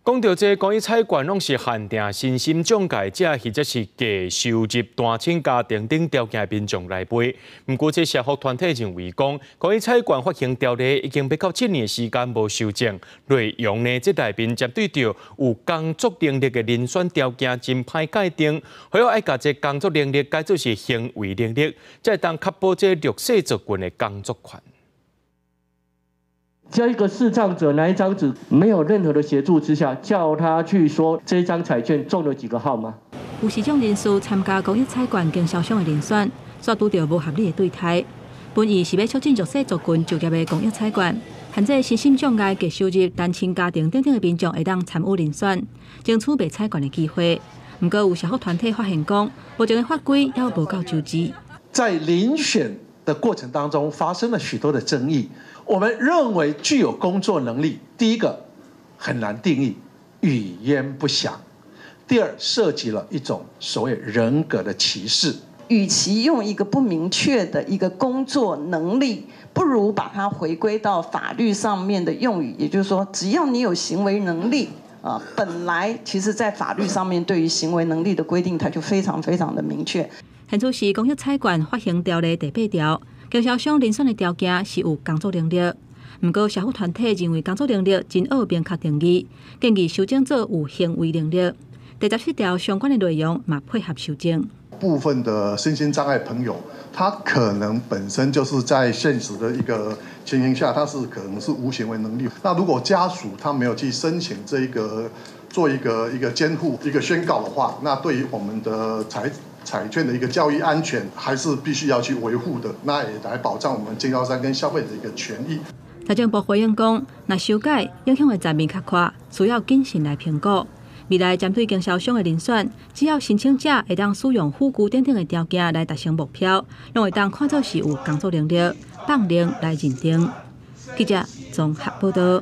讲到这公益彩券，拢是限定新兴中介者或者是假收入单亲家庭等条件民众来买。不过，这社福团体认为讲，公益彩券发行条例已经要到7年时间无修正，内容呢，这内面针对着有工作能力的人选条件真歹界定，还要爱甲这工作能力改做是行为能力，才会当确保这弱势族群的工作权。 叫一个视障者拿一张纸，没有任何的协助之下，叫他去说这张彩券中了几个号码。有市场人士参加公益彩券经销商的遴选，却拄到无合理的对待。本意是要促进弱势族群就业的公益彩券，限制身心障碍、低收入、单亲家庭等的民众会当参与遴选，争取卖彩券的机会。不过有社福团体发现讲，目前的法规还无够周知。在遴选的过程当中，发生了许多的争议。 我们认为具有工作能力，第一个很难定义，语焉不详；第二，涉及了一种所谓人格的歧视。与其用一个不明确的一个工作能力，不如把它回归到法律上面的用语，也就是说，只要你有行为能力啊，本来其实在法律上面对于行为能力的规定，它就非常的明确。现在是公益彩券发行条例第8条。 经销商遴选的条件是有工作能力，不过社福团体认为工作能力真恶明确定义，建议修正做有行为能力。第17条相关的内容嘛配合修正。部分的身心障碍朋友，他可能本身就是在现实的一个情形下，他是可能是无行为能力。那如果家属他没有去申请这一个做一个监护一个宣告的话，那对于我们的彩券的一个交易安全，还是必须要去维护的，那也来保障我们经销商跟消费者的一个权益。财政部回应讲，若修改影响的层面较宽，需要谨慎来评估。未来针对经销商的遴选，只要申请者会当使用附具等的条件来达成目标，拢会当看作是有工作能力、放能来认定。记者综合报道。